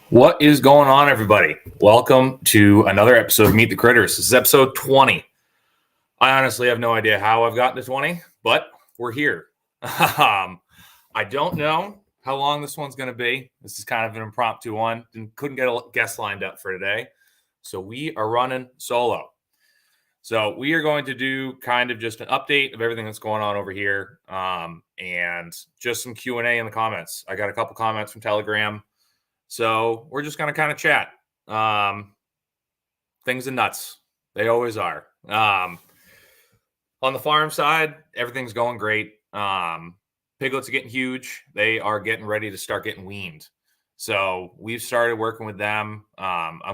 What is going on, everybody? Welcome to another episode of Meet the Critters. This is episode 20. I honestly have no idea how I've gotten to 20, but we're here. I don't know how long this one's going to be. This is kind of an impromptu one. Couldn't get a guest lined up for today. So we are running solo. So we are going to do kind of just an update of everything that's going on over here, and just some Q&A in the comments. I got a couple comments from Telegram. So we're just going to kind of chat. Things are nuts. They always are. On the farm side, everything's going great. Piglets are getting huge. They are getting ready to start getting weaned. So we've started working with them. I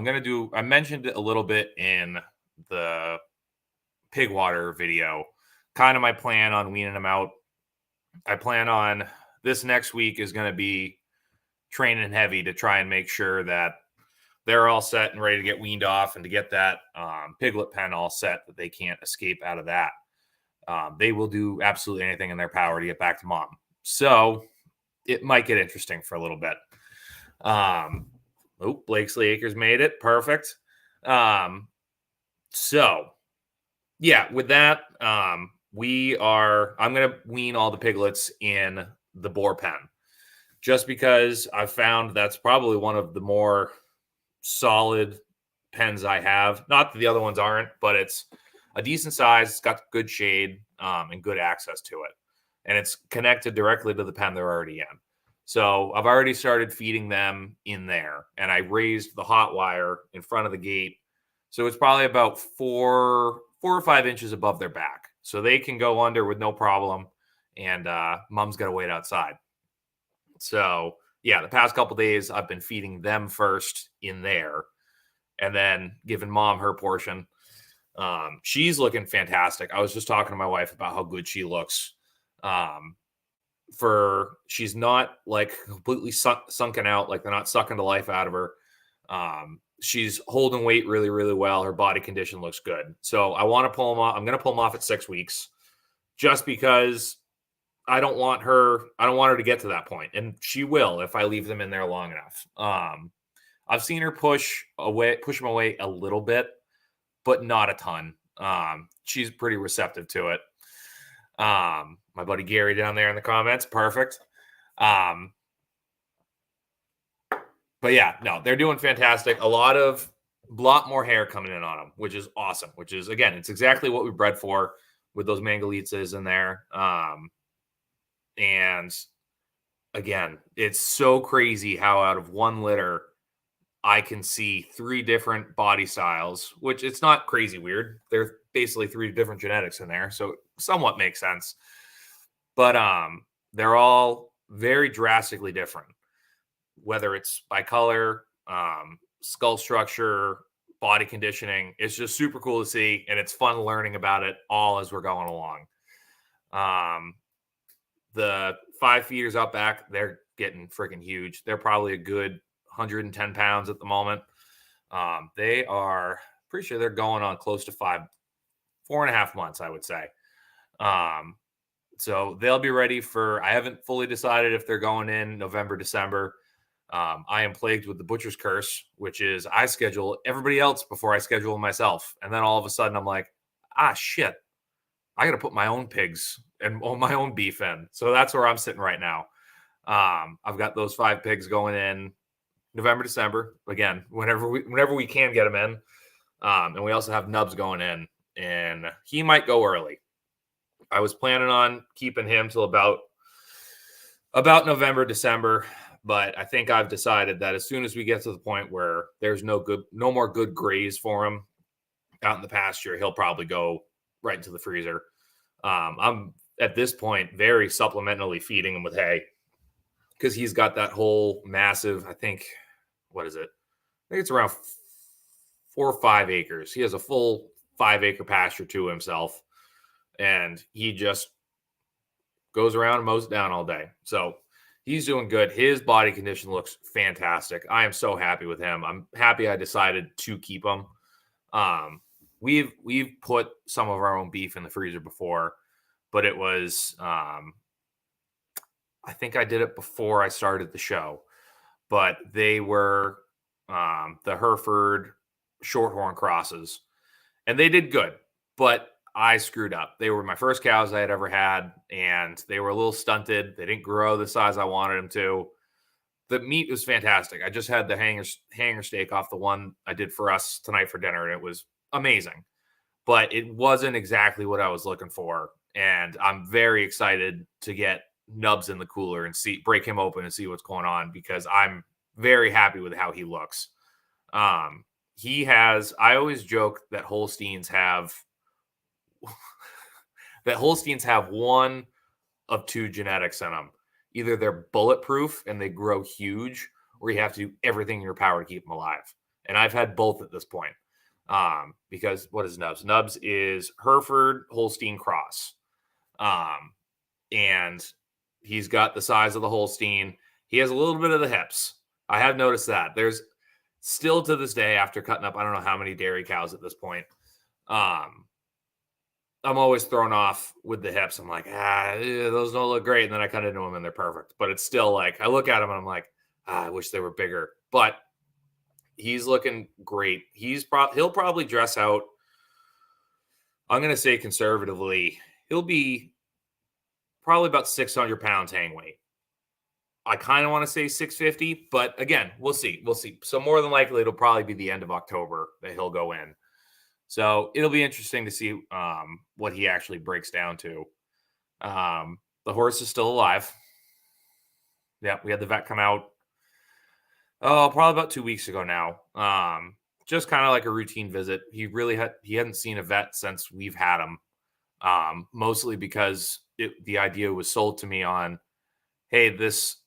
mentioned it a little bit in the pig water video, kind of my plan on weaning them out. I plan on this next week is going to be training heavy to try and make sure that they're all set and ready to get weaned off, and to get that piglet pen all set that they can't escape out of that. They will do absolutely anything in their power to get back to mom. So it might get interesting for a little bit. Blakesley Acres made it. Perfect. So yeah, with that, I'm going to wean all the piglets in the boar pen, just because I've found that's probably one of the more solid pens I have. Not that the other ones aren't, but it's a decent size. It's got good shade and good access to it. And it's connected directly to the pen they're already in. So I've already started feeding them in there. And I raised the hot wire in front of the gate. So it's probably about 4 or 5 inches above their back. So they can go under with no problem. And mom's got to wait outside. So yeah, the past couple days I've been feeding them first in there, and then giving mom her portion. She's looking fantastic. I was just talking to my wife about how good she looks. She's not like completely sunken out, like they're not sucking the life out of her. She's holding weight really, really well. Her body condition looks good. So I want to pull them off. I'm going to pull them off at 6 weeks, just because I don't want her to get to that point, and she will if I leave them in there long enough. I've seen her push them away a little bit, but not a ton. She's pretty receptive to it. My buddy Gary down there in the comments, perfect. But yeah, no, they're doing fantastic. A lot more hair coming in on them, which is awesome. Which is, again, it's exactly what we bred for with those Mangalitses in there. And again, it's so crazy how out of one litter I can see 3 different body styles, which it's not crazy weird. They're basically 3 different genetics in there, so it somewhat makes sense. But they're all very drastically different, whether it's by color, skull structure, body conditioning. It's just super cool to see, and it's fun learning about it all as we're going along. The 5 feeders out back, they're getting freaking huge. They're probably a good 110 pounds at the moment. They are pretty sure they're going on close to 4.5 months, I would say. So they'll be ready I haven't fully decided if they're going in November, December. I am plagued with the butcher's curse, which is I schedule everybody else before I schedule myself. And then all of a sudden I'm like, shit, I got to put my own pigs and my own beef in. So that's where I'm sitting right now. I've got those 5 pigs going in November, December, again, whenever we can get them in. And we also have Nubs going in, and he might go early. I was planning on keeping him till about November, December, but I think I've decided that as soon as we get to the point where there's no more good graze for him out in the pasture, he'll probably go right into the freezer. I'm at this point very supplementally feeding him with hay, because he's got that whole massive, I think it's around 4 or 5 acres. He has a full 5-acre pasture to himself, and he just goes around and mows it down all day. So he's doing good. His body condition looks fantastic. I am so happy with him. I'm happy I decided to keep him. We've put some of our own beef in the freezer before, but it was I think I did it before I started the show, but they were the Hereford Shorthorn crosses, and they did good, but I screwed up. They were my first cows I had ever had, and they were a little stunted. They didn't grow the size I wanted them to. The meat was fantastic. I just had the hanger steak off the one I did for us tonight for dinner, and it was amazing. But it wasn't exactly what I was looking for, and I'm very excited to get Nubs in the cooler and break him open and see what's going on, because I'm very happy with how he looks. He has. I always joke that Holsteins have one of two genetics in them. Either they're bulletproof and they grow huge, or you have to do everything in your power to keep them alive. And I've had both at this point. Because what is Nubs? Nubs is Hereford Holstein cross. And he's got the size of the Holstein. He has a little bit of the hips. I have noticed that. There's still to this day, after cutting up, I don't know how many dairy cows at this point. I'm always thrown off with the hips. I'm like, those don't look great. And then I cut into them and they're perfect. But it's still like, I look at them and I'm like, I wish they were bigger. But he's looking great. He'll probably dress out. I'm going to say conservatively, he'll be probably about 600 pounds hang weight. I kind of want to say 650, but again, we'll see. We'll see. So more than likely, it'll probably be the end of October that he'll go in. So it'll be interesting to see what he actually breaks down to. The horse is still alive. Yeah, we had the vet come out. Probably about 2 weeks ago now. Just kind of like a routine visit. He hadn't seen a vet since we've had him. Mostly because the idea was sold to me on, hey, this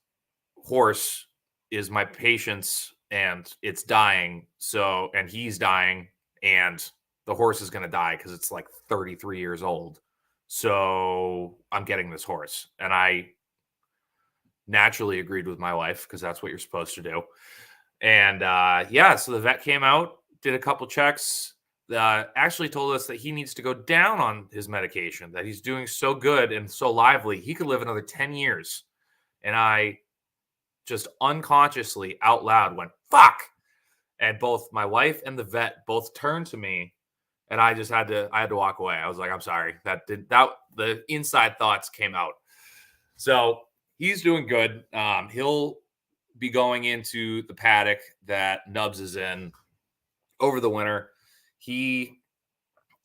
horse is my patient's and it's dying. And he's dying, and the horse is going to die because it's like 33 years old. So I'm getting this horse. And I naturally agreed with my wife, because that's what you're supposed to do. And so the vet came out, did a couple checks, actually told us that he needs to go down on his medication, that he's doing so good and so lively, he could live another 10 years. And I just unconsciously out loud went, fuck. And both my wife and the vet both turned to me, and I just had to walk away. I was like, I'm sorry. The inside thoughts came out. So he's doing good. He'll be going into the paddock that Nubs is in over the winter. He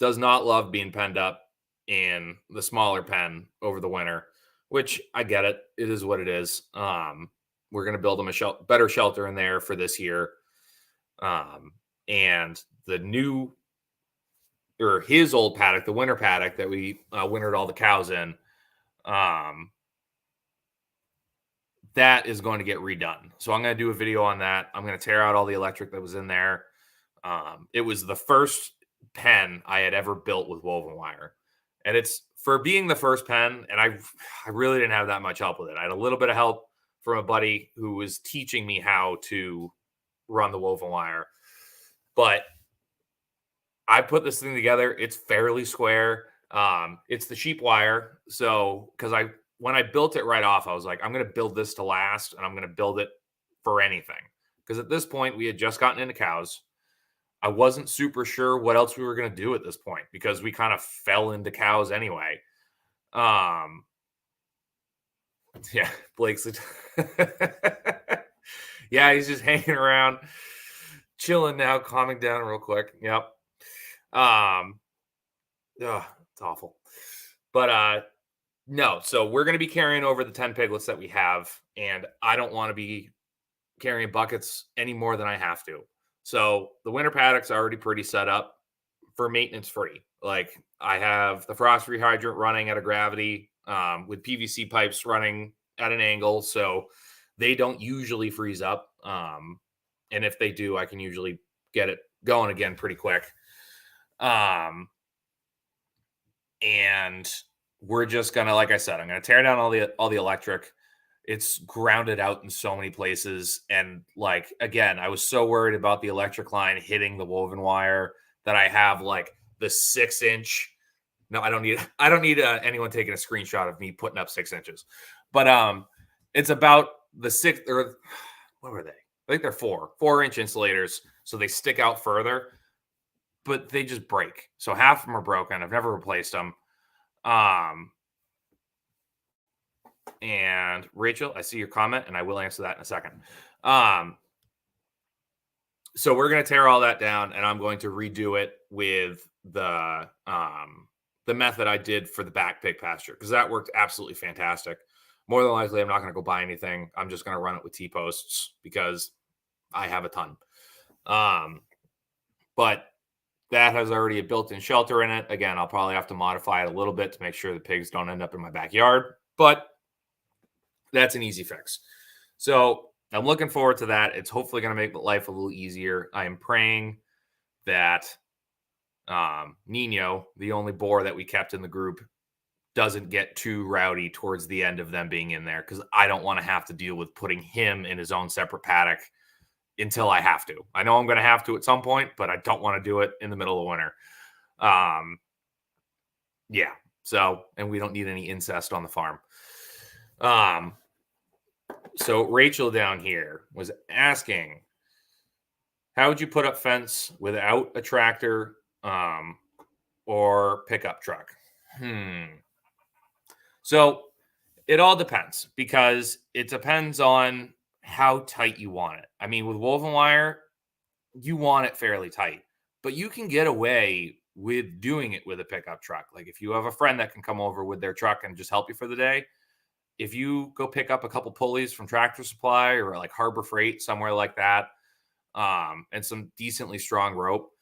does not love being penned up in the smaller pen over the winter, which I get it. It is what it is. We're going to build him a better shelter in there for this year. And his old paddock, the winter paddock that we wintered all the cows in, that is going to get redone. So I'm going to do a video on that. I'm going to tear out all the electric that was in there. It was the first pen I had ever built with woven wire. And it's for being the first pen, and I really didn't have that much help with it. I had a little bit of help from a buddy who was teaching me how to run the woven wire. But I put this thing together. It's fairly square. It's the sheep wire. So, when I built it right off, I was like, I'm going to build this to last, and I'm going to build it for anything. Because at this point, we had just gotten into cows. I wasn't super sure what else we were going to do at this point, because we kind of fell into cows anyway. Yeah, Blake's. Yeah, he's just hanging around, chilling now, calming down real quick. Yep. It's awful. But no, so we're going to be carrying over the 10 piglets that we have, and I don't want to be carrying buckets any more than I have to. So the winter paddock's already pretty set up for maintenance free. Like, I have the frost-free hydrant running at a gravity with PVC pipes running at an angle, so they don't usually freeze up. And if they do, I can usually get it going again pretty quick. And we're just gonna, like I said, I'm gonna tear down all the electric. It's grounded out in so many places. And like, again, I was so worried about the electric line hitting the woven wire that I have like the 6-inch. No, I don't need anyone taking a screenshot of me putting up 6 inches, but it's about the 6, or what were they? I think they're 4-inch insulators, so they stick out further, but they just break. So half of them are broken. I've never replaced them. And Rachel, I see your comment, and I will answer that in a second. So we're going to tear all that down, and I'm going to redo it with the method I did for the back pig pasture, because that worked absolutely fantastic. More than likely, I'm not going to go buy anything. I'm just going to run it with T-posts because I have a ton. But that has already a built-in shelter in it. Again, I'll probably have to modify it a little bit to make sure the pigs don't end up in my backyard, but that's an easy fix. So I'm looking forward to that. It's hopefully going to make life a little easier. I am praying that Nino, the only boar that we kept in the group, doesn't get too rowdy towards the end of them being in there, because I don't want to have to deal with putting him in his own separate paddock until I have to. I know I'm going to have to at some point, but I don't want to do it in the middle of winter. Yeah. So, and we don't need any incest on the farm. So Rachel down here was asking, how would you put up fence without a tractor or pickup truck? So it all depends, because it depends on how tight you want it. I mean, with woven wire, you want it fairly tight, but you can get away with doing it with a pickup truck. Like if you have a friend that can come over with their truck and just help you for the day, if you go pick up a couple pulleys from Tractor Supply or like Harbor Freight, somewhere like that, and some decently strong rope,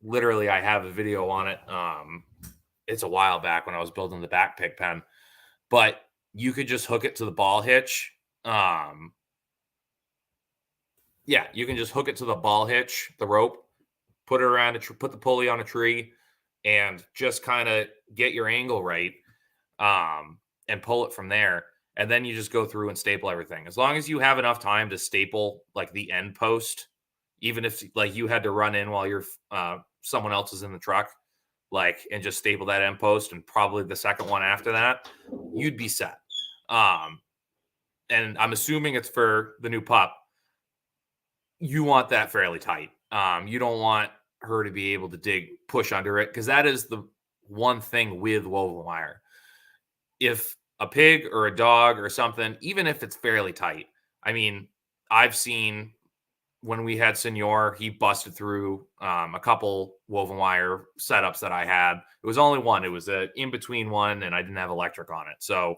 literally I have a video on it. It's a while back when I was building the back pig pen, but you could just hook it to the ball hitch. Yeah, you can just hook it to the ball hitch, the rope, put it around, put the pulley on a tree, and just kind of get your angle right, and pull it from there. And then you just go through and staple everything. As long as you have enough time to staple like the end post, even if like you had to run in while you're someone else is in the truck, like, and just staple that end post and probably the second one after that, you'd be set. And I'm assuming it's for the new pup. You want that fairly tight. You don't want her to be able to push under it, because that is the one thing with woven wire. If a pig or a dog or something, even if it's fairly tight, I mean, I've seen when we had Senor, he busted through a couple woven wire setups that I had. It was only one. It was an in-between one, and I didn't have electric on it. So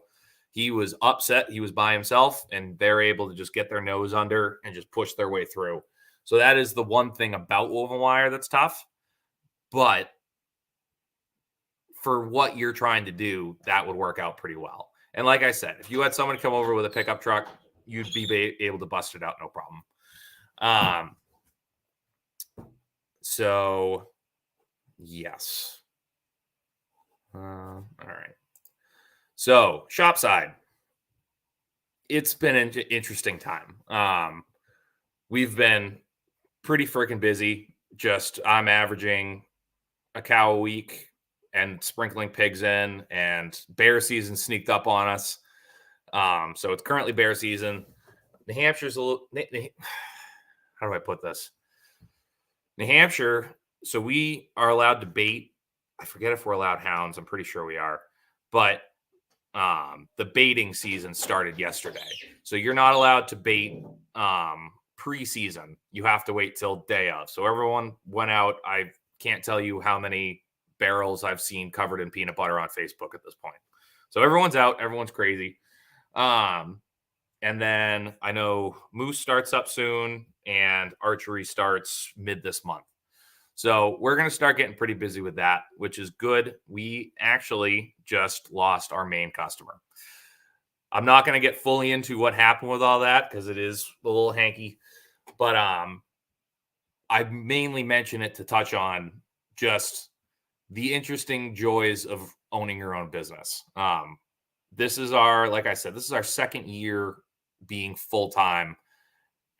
he was upset. He was by himself, and they're able to just get their nose under and just push their way through. So that is the one thing about woven wire that's tough. But for what you're trying to do, that would work out pretty well. And like I said, if you had someone come over with a pickup truck, you'd be able to bust it out, no problem. So yes. All right. So shop side, it's been an interesting time. We've been pretty freaking busy. I'm averaging a cow a week and sprinkling pigs in, and bear season sneaked up on us. So it's currently bear season. New Hampshire's a little, how do I put this? New Hampshire, so we are allowed to bait. I forget if we're allowed hounds. I'm pretty sure we are. But the baiting season started yesterday. So you're not allowed to bait preseason. You have to wait till day of. So everyone went out. I can't tell you how many barrels I've seen covered in peanut butter on Facebook at this point. So everyone's out. Everyone's crazy. And then I know moose starts up soon and archery starts mid this month. So we're going to start getting pretty busy with that, which is good. We actually just lost our main customer. I'm not going to get fully into what happened with all that because it is a little hanky, but I mainly mention it to touch on just the interesting joys of owning your own business. This is like I said, this is our second year being full-time,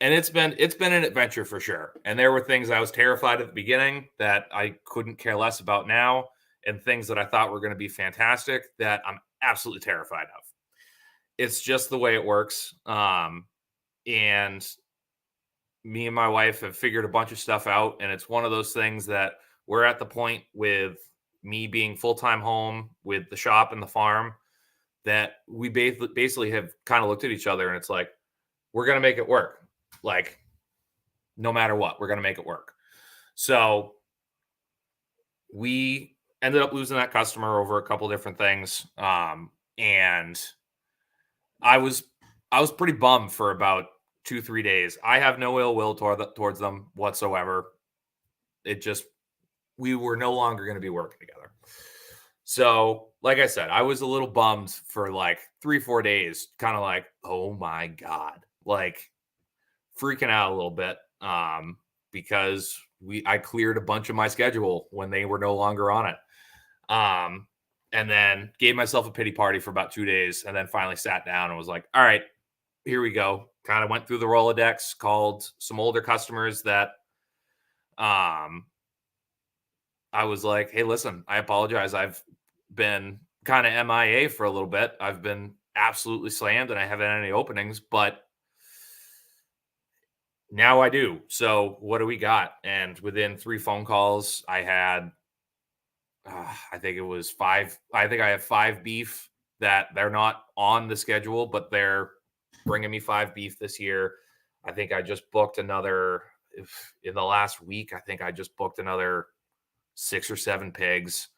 and it's been an adventure for sure. And there were things I was terrified at the beginning that I couldn't care less about now, and things that I thought were going to be fantastic that I'm absolutely terrified of. It's just the way it works. and me and my wife have figured a bunch of stuff out, and it's one of those things that we're at the point with me being full-time home with the shop and the farm that we basically have kind of looked at each other and it's like, we're going to make it work. Like, no matter what, we're going to make it work. So we ended up losing that customer over a couple different things. And I was pretty bummed for about 2-3 days. I have no ill will towards them whatsoever. It just, we were no longer going to be working together. So, like I said, I was a little bummed for like 3-4 days, kind of like, oh my God, like freaking out a little bit. Because I cleared a bunch of my schedule when they were no longer on it. And then gave myself a pity party for about 2 days and then finally sat down and was like, all right, here we go. Kind of went through the Rolodex, called some older customers that I was like, hey, listen, I apologize. I've been kind of MIA for a little bit. I've been absolutely slammed and I haven't had any openings, but now I do. So what do we got? And within 3 phone calls, I had, I think it was 5. I think I have 5 beef that they're not on the schedule, but they're bringing me 5 beef this year. I think I just booked another, in the last week, I think I just booked another 6 or 7 pigs.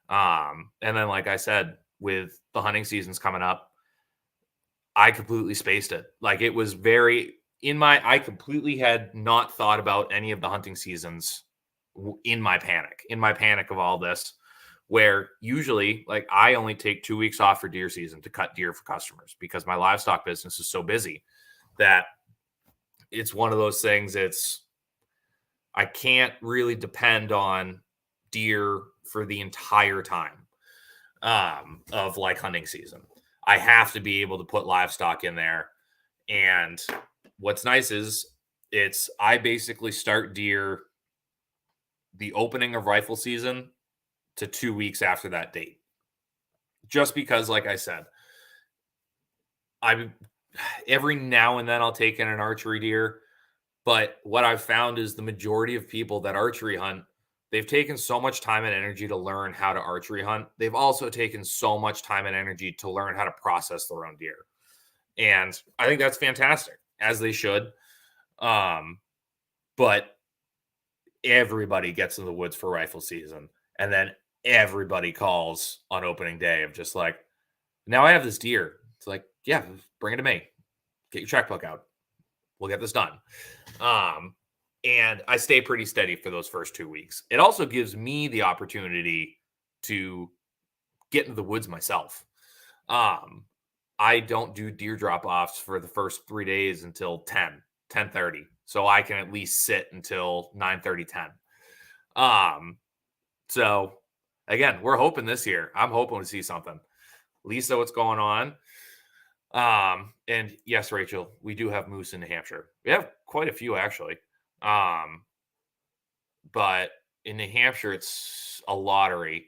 And then, like I said, with the hunting seasons coming up, I completely spaced it. Like, it was very I completely had not thought about any of the hunting seasons in my panic of all this, where usually, like, I only take 2 weeks off for deer season to cut deer for customers because my livestock business is so busy that it's one of those things. I can't really depend on deer for the entire time of like hunting season. I have to be able to put livestock in there. And what's nice is I basically start deer the opening of rifle season to 2 weeks after that date. Just because, like I said, every now and then I'll take in an archery deer. But what I've found is the majority of people that archery hunt, they've taken so much time and energy to learn how to archery hunt. They've also taken so much time and energy to learn how to process their own deer. And I think that's fantastic, as they should. But everybody gets in the woods for rifle season. And then everybody calls on opening day of just like, now I have this deer. It's like, yeah, bring it to me. Get your checkbook out. We'll get this done. And I stay pretty steady for those first 2 weeks. It also gives me the opportunity to get into the woods myself. I don't do deer drop-offs for the first 3 days until 10:30. So I can at least sit until 9:30, 10. So again, we're hoping this year. I'm hoping to see something. Lisa, what's going on? And yes, Rachel, we do have moose in New Hampshire. We have quite a few actually. But in New Hampshire, it's a lottery.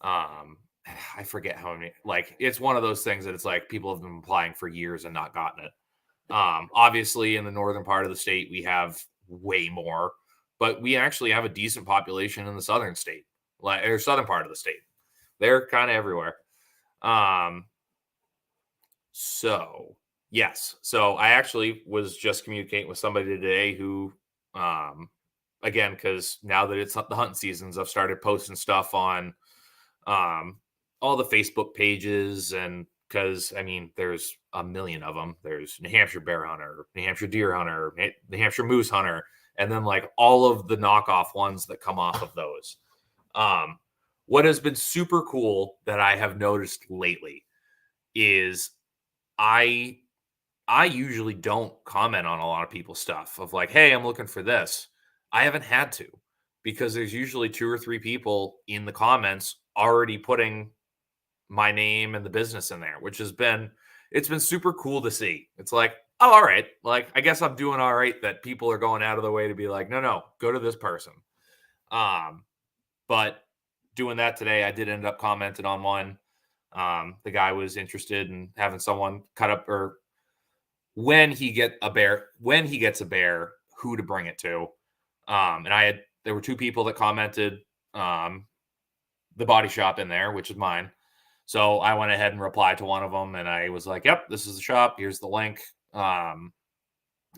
I forget how many, like, it's one of those things that it's like people have been applying for years and not gotten it. Obviously in the northern part of the state, we have way more, but we actually have a decent population in the southern state, or southern part of the state. They're kind of everywhere. So yes. So I actually was just communicating with somebody today who, again, because now that it's the hunting seasons, I've started posting stuff on all the Facebook pages, and because I mean, there's a million of them. There's New Hampshire Bear Hunter, New Hampshire Deer Hunter, New Hampshire Moose Hunter, and then like all of the knockoff ones that come off of those. What has been super cool that I have noticed lately is I usually don't comment on a lot of people's stuff of like, hey, I'm looking for this. I haven't had to, because there's usually 2 or 3 people in the comments already putting my name and the business in there, which it's been super cool to see. It's like, oh, all right. Like, I guess I'm doing all right that people are going out of the way to be like, no, go to this person. But doing that today, I did end up commenting on one. The guy was interested in having someone cut up or when he gets a bear, who to bring it to. And there were 2 people that commented the body shop in there, which is mine. So I went ahead and replied to one of them, and I was like, "Yep, this is the shop. Here's the link. And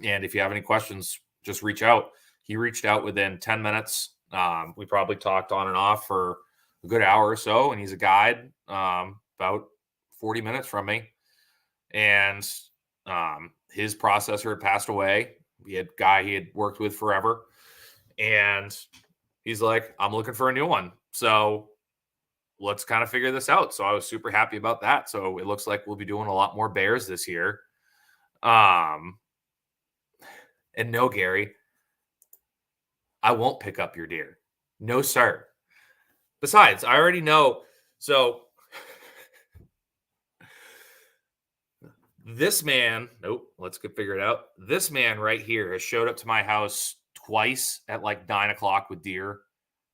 if you have any questions, just reach out." He reached out within 10 minutes. We probably talked on and off for a good hour or so, and he's a guide about 40 minutes from me. And his processor had passed away. He had a guy he had worked with forever. And he's like, "I'm looking for a new one. So let's kind of figure this out." So I was super happy about that. So it looks like we'll be doing a lot more bears this year. And no, Gary, I won't pick up your deer. No, sir. Besides, I already know. So this man, let's figure it out. This man right here has showed up to my house twice at like 9:00 with deer.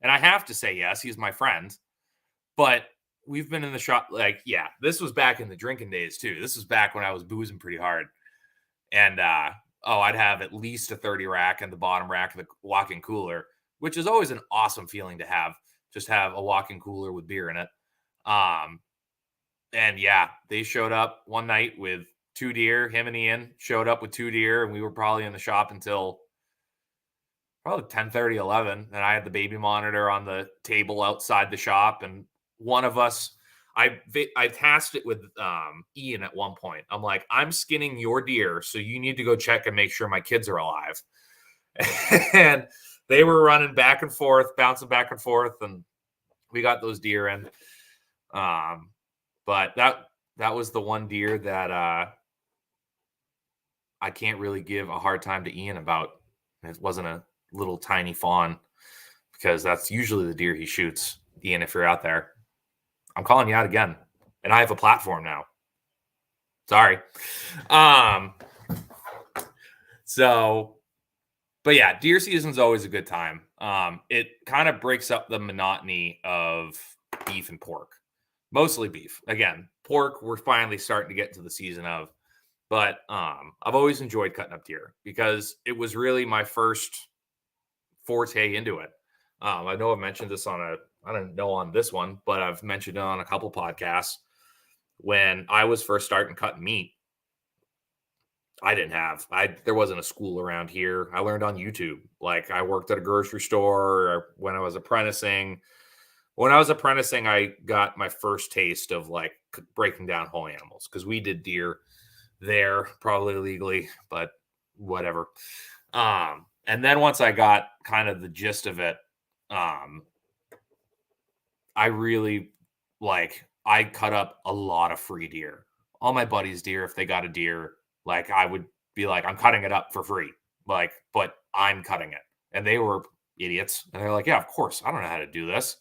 And I have to say, yes, he's my friend. But we've been in the shop, like, yeah, this was back in the drinking days too. This was back when I was boozing pretty hard. And I'd have at least a 30 rack in the bottom rack of the walk-in cooler, which is always an awesome feeling to have. Just have a walk-in cooler with beer in it. And yeah, they showed up one night with 2 deer. Him and Ian showed up with 2 deer, and we were probably in the shop until probably 10:30, 11. And I had the baby monitor on the table outside the shop, and one of us, I tasked it with Ian at one point. I'm like, "I'm skinning your deer, so you need to go check and make sure my kids are alive." And they were running back and forth, bouncing back and forth, and we got those deer in. But that was the one deer that I can't really give a hard time to Ian about. It wasn't a little tiny fawn, because that's usually the deer he shoots. Ian, if you're out there, I'm calling you out again, and I have a platform now. Sorry. But yeah, deer season's always a good time. It kind of breaks up the monotony of beef and pork, mostly beef. Again, pork, we're finally starting to get into the season of, but I've always enjoyed cutting up deer because it was really my first forte into it. I know I've mentioned this I don't know on this one, but I've mentioned it on a couple podcasts. When I was first starting cutting meat, there wasn't a school around here. I learned on YouTube. Like, I worked at a grocery store when I was apprenticing. When I was apprenticing, I got my first taste of like breaking down whole animals, because we did deer there, probably illegally, but whatever. And then once I got kind of the gist of it, I really I cut up a lot of free deer. All my buddies' deer, if they got a deer, like, I would be like, "I'm cutting it up for free." Like, but I'm cutting it. And they were idiots. And they're like, "Yeah, of course. I don't know how to do this."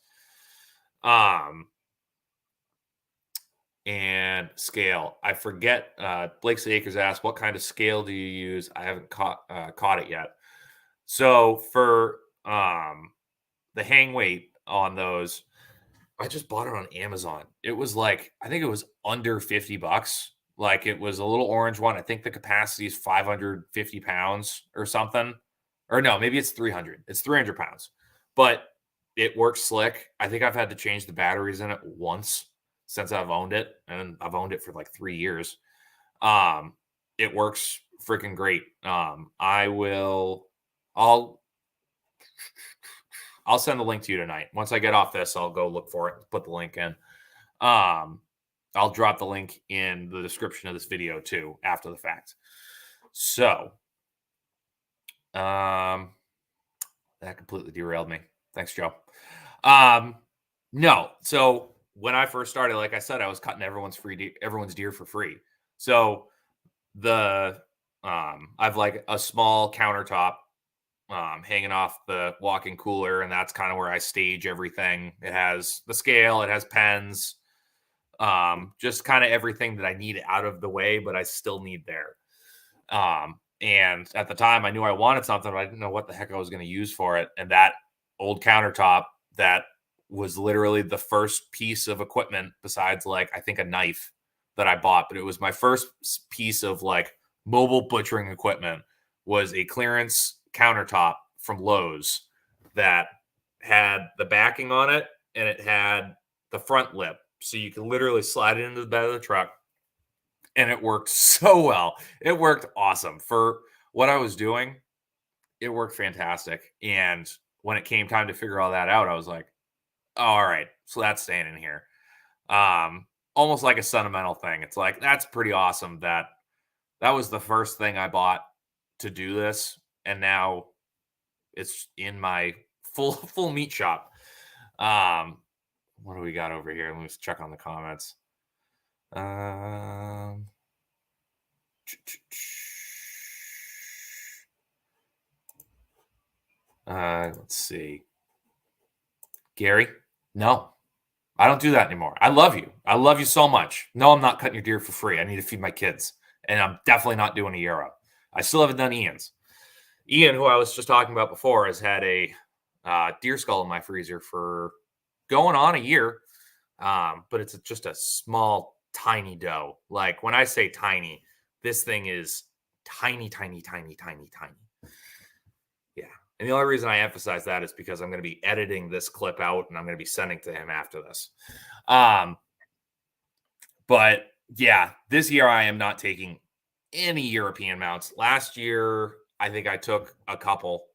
And scale. I forget. Blake Akers asked, "What kind of scale do you use?" I haven't caught it yet. So for the hang weight on those, I just bought it on Amazon. It was like, I think it was under $50. Like, it was a little orange one. I think the capacity is 550 pounds or something. Or no, maybe it's 300. It's 300 pounds. But it works slick. I think I've had to change the batteries in it once since I've owned it. And I've owned it for like 3 years. It works freaking great. I'll send the link to you tonight. Once I get off this, I'll go look for it, put the link in. I'll drop the link in the description of this video too, after the fact. So, that completely derailed me. Thanks, Joe. No. So when I first started, like I said, I was cutting everyone's deer for free. So I've like a small countertop hanging off the walk-in cooler, and that's kind of where I stage everything. It has the scale, it has pens, just kind of everything that I need out of the way, but I still need there. And at the time, I knew I wanted something, but I didn't know what the heck I was going to use for it. And that old countertop, that was literally the first piece of equipment besides, like, I think a knife that I bought, but it was my first piece of like mobile butchering equipment was a clearance countertop from Lowe's that had the backing on it and it had the front lip. So you can literally slide it into the bed of the truck. And it worked so well. It worked awesome. For what I was doing, it worked fantastic. And when it came time to figure all that out, I was like, all right, so that's staying in here. Almost like a sentimental thing. It's like, that's pretty awesome that was the first thing I bought to do this. And now it's in my full meat shop. What do we got over here? Let me just check on the comments. Let's see. Gary, no, I don't do that anymore. I love you. I love you so much. No, I'm not cutting your deer for free. I need to feed my kids. And I'm definitely not doing a Euro. I still haven't done Ian's. Ian, who I was just talking about before, has had a deer skull in my freezer for going on a year. But it's just a small, tiny doe. Like when I say tiny, this thing is tiny, tiny, tiny, tiny, tiny. Yeah. And the only reason I emphasize that is because I'm going to be editing this clip out and I'm going to be sending to him after this. But yeah, this year I am not taking any European mounts. Last year, I think I took a couple,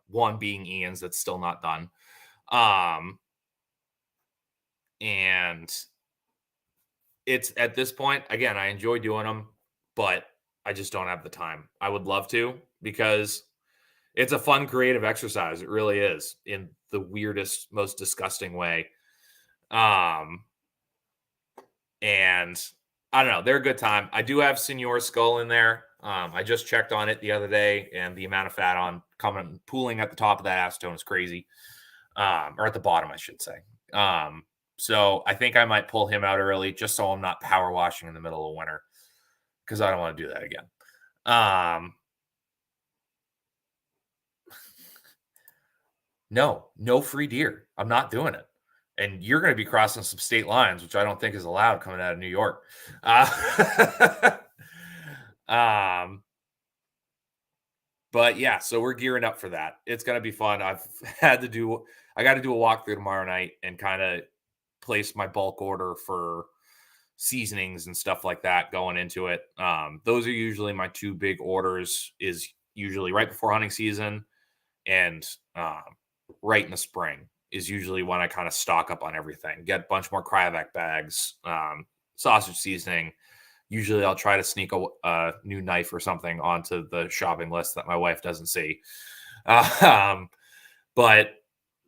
one being Ian's that's still not done. And it's at this point, again, I enjoy doing them, but I just don't have the time. I would love to because it's a fun, creative exercise. It really is, in the weirdest, most disgusting way. And I don't know. They're a good time. I do have Senior Skull in there. I just checked on it the other day, and the amount of fat on coming pooling at the top of that acetone is crazy. Or at the bottom, I should say. So I think I might pull him out early just so I'm not power washing in the middle of winter because I don't want to do that again. No free deer. I'm not doing it. And you're going to be crossing some state lines, which I don't think is allowed coming out of New York. But yeah, so we're gearing up for that. It's going to be fun. I got to do a walkthrough tomorrow night and kind of place my bulk order for seasonings and stuff like that going into it. Those are usually my two big orders, is usually right before hunting season and right in the spring is usually when I kind of stock up on everything. Get a bunch more cryovac bags, sausage seasoning. Usually I'll try to sneak a new knife or something onto the shopping list that my wife doesn't see. But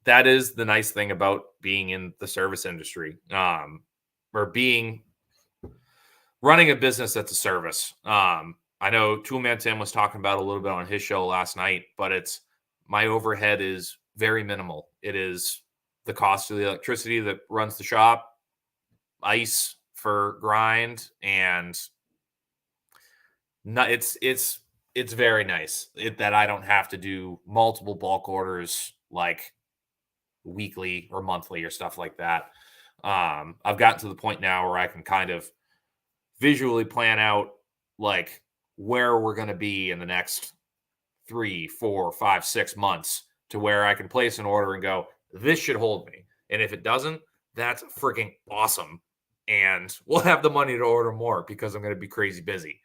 that is the nice thing about being in the service industry, or running a business that's a service. I know Toolman Tim was talking about a little bit on his show last night, but it's my overhead is very minimal. It is the cost of the electricity that runs the shop, ice for grind, and it's very nice that I don't have to do multiple bulk orders like weekly or monthly or stuff like that. I've gotten to the point now where I can kind of visually plan out like where we're going to be in the next 3, 4, 5, 6 months to where I can place an order and go, this should hold me. And if it doesn't, that's freaking awesome. And we'll have the money to order more because I'm going to be crazy busy.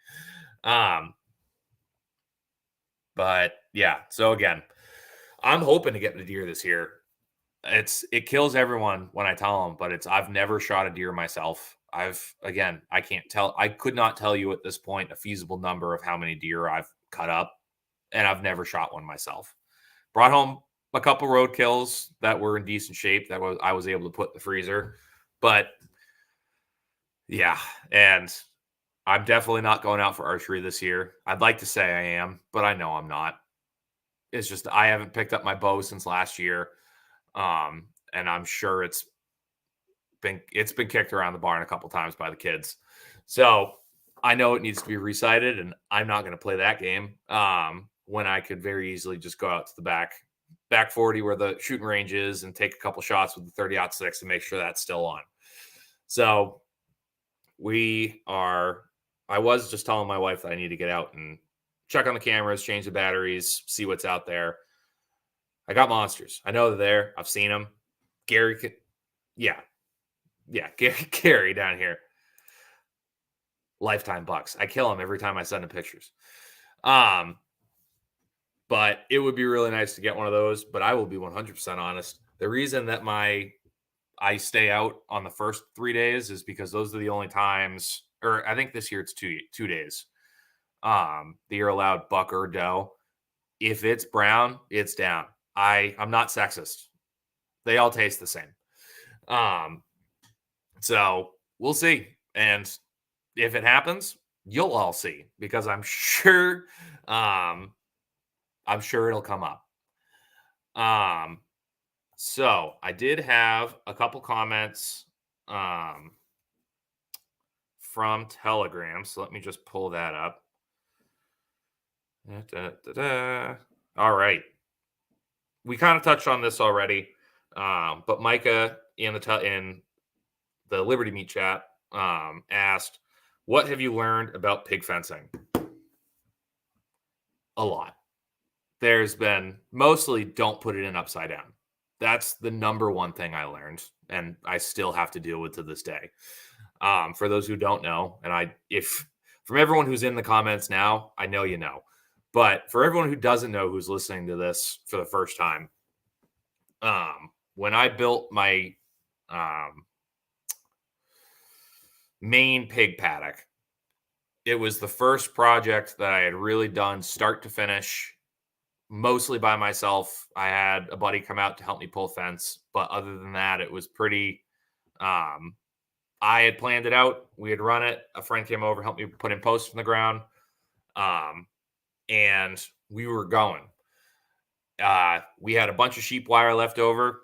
But yeah, so again, I'm hoping to get the deer this year. It kills everyone when I tell them, but I've never shot a deer myself. I could not tell you at this point a feasible number of how many deer I've cut up, and I've never shot one myself. Brought home a couple road kills that were in decent shape that I was able to put in the freezer, but yeah, and I'm definitely not going out for archery this year. I'd like to say I am, but I know I'm not. It's just I haven't picked up my bow since last year. And I'm sure it's been kicked around the barn a couple times by the kids. So I know it needs to be resighted, and I'm not going to play that game. When I could very easily just go out to the back 40 where the shooting range is and take a couple shots with the 30-06 to make sure that's still on. So we are I was just telling my wife that I need to get out and check on the cameras, change the batteries, see what's out there. I got monsters. I know they're there. I've seen them. Gary, yeah, Gary down here, lifetime bucks. I kill him every time I send him pictures. But it would be really nice to get one of those. But I will be 100% honest. The reason that I stay out on the first 3 days is because those are the only times, or I think this year it's 2 days. That you're allowed buck or doe. If it's brown, it's down. I'm not sexist. They all taste the same. So we'll see. And if it happens, you'll all see, because I'm sure it'll come up. So I did have a couple comments from Telegram. So let me just pull that up. All right. We kind of touched on this already. But Micah in the Liberty Meat chat asked, what have you learned about pig fencing? A lot. There's been mostly don't put it in upside down. That's the number one thing I learned, and I still have to deal with to this day. For those who don't know, and if from everyone who's in the comments now, I know you know. But for everyone who doesn't know, who's listening to this for the first time, when I built my main pig paddock, it was the first project that I had really done start to finish, mostly by myself. I had a buddy come out to help me pull fence, but other than that, it was pretty. I had planned it out. We had run it. A friend came over, helped me put in posts in the ground, and we were going. We had a bunch of sheep wire left over,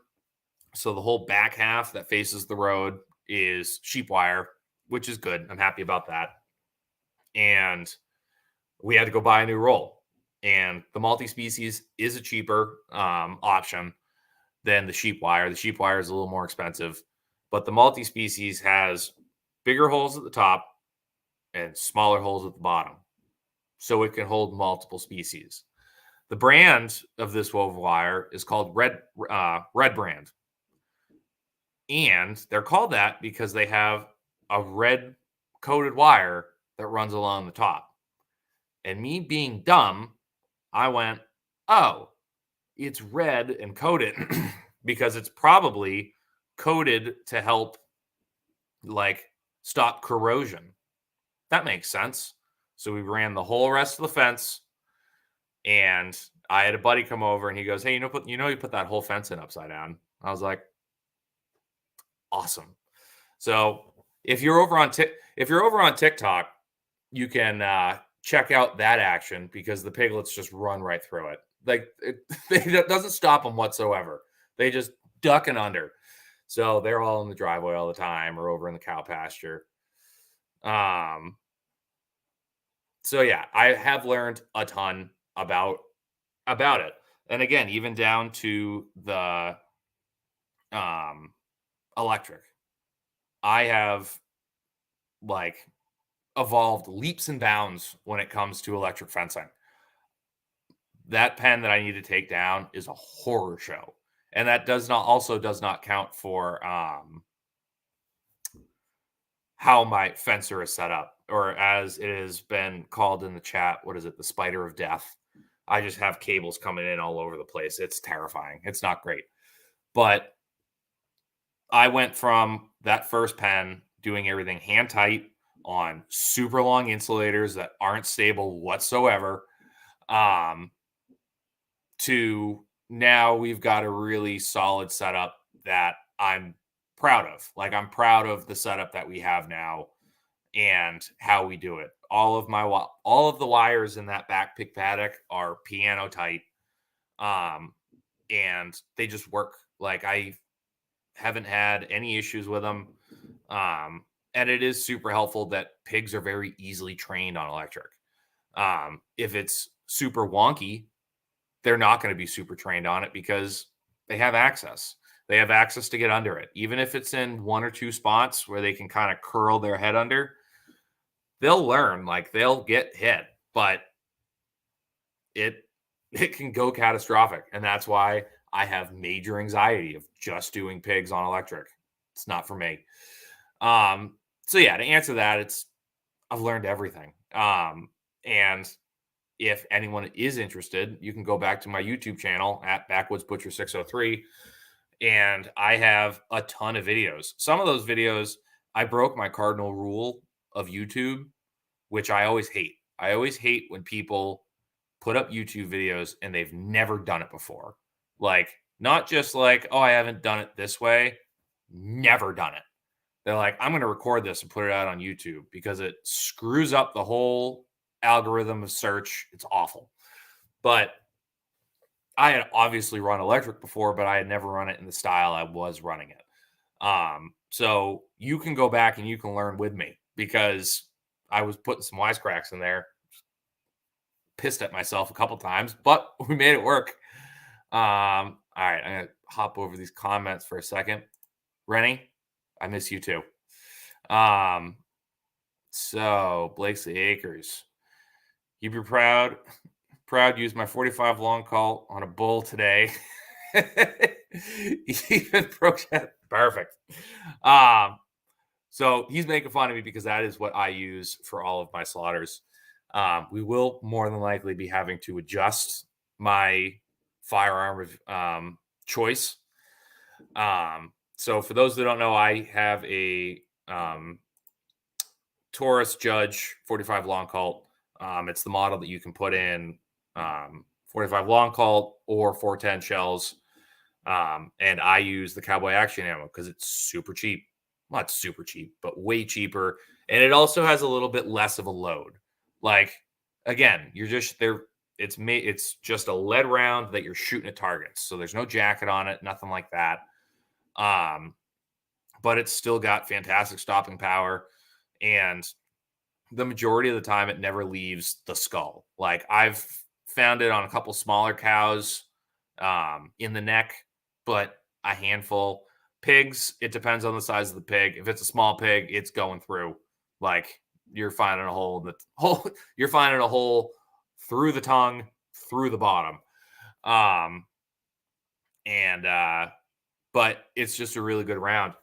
so the whole back half that faces the road is sheep wire, which is good. I'm happy about that. And we had to go buy a new roll. And the multi-species is a cheaper option than the sheep wire. The sheep wire is a little more expensive, but the multi-species has bigger holes at the top and smaller holes at the bottom, so it can hold multiple species. The brand of this woven wire is called Red Brand. And they're called that because they have a red coated wire that runs along the top. And me being dumb, I went, oh, it's red and coated because it's probably coated to help stop corrosion. That makes sense. So we ran the whole rest of the fence, and I had a buddy come over and he goes, hey, you put that whole fence in upside down. I was like, awesome. So if you're over on TikTok, you can check out that action, because the piglets just run right through it. It doesn't stop them whatsoever. They just duck and under. So they're all in the driveway all the time or over in the cow pasture. So yeah, I have learned a ton about it. And again, even down to the electric. I have evolved leaps and bounds when it comes to electric fencing. That pen that I need to take down is a horror show. And that does not count for how my fencer is set up, or as it has been called in the chat, what is it? The spider of death. I just have cables coming in all over the place. It's terrifying. It's not great. But I went from that first pen doing everything hand tight on super long insulators that aren't stable whatsoever, to now we've got a really solid setup that I'm proud of. I'm proud of the setup that we have now and how we do it. All of the wires in that back pig paddock are piano tight, and they just work. I haven't had any issues with them. And it is super helpful that pigs are very easily trained on electric. If it's super wonky, they're not going to be super trained on it because they have access. They have access to get under it. Even if it's in one or two spots where they can kind of curl their head under, they'll learn, like they'll get hit, but it it can go catastrophic. And that's why I have major anxiety of just doing pigs on electric. It's not for me. Um, so yeah, to answer that, it's I've learned everything. And if anyone is interested, you can go back to my YouTube channel at Backwoods Butcher 603, and I have a ton of videos. Some of those videos, I broke my cardinal rule of YouTube, which I always hate. I always hate when people put up YouTube videos and they've never done it before. Like, not just like, oh, I haven't done it this way, never done it. They're like, I'm going to record this and put it out on YouTube because it screws up the whole algorithm of search. It's awful. But I had obviously run electric before, but I had never run it in the style I was running it. So you can go back and you can learn with me because I was putting some wisecracks in there. Pissed at myself a couple times, but we made it work. All right, I'm gonna hop over these comments for a second. Rennie, I miss you too. So Blakesley Acres, you'd be proud use my 45 long call on a bull today. Even broke that. Perfect. So he's making fun of me because that is what I use for all of my slaughters. We will more than likely be having to adjust my firearm of choice. So for those that don't know, I have a Taurus Judge 45 long Colt. It's the model that you can put in 45 long Colt or 410 shells. And I use the Cowboy Action ammo because it's super cheap. Not super cheap, but way cheaper. And it also has a little bit less of a load. Like, again, you're just there. It's just a lead round that you're shooting at targets. So there's no jacket on it, nothing like that. But it's still got fantastic stopping power. And the majority of the time, it never leaves the skull. Like, I've found it on a couple smaller cows in the neck, but a handful. Pigs, it depends on the size of the pig. If it's a small pig, it's going through. Like, you're finding a hole in the hole. You're finding a hole through the tongue, through the bottom. But it's just a really good round.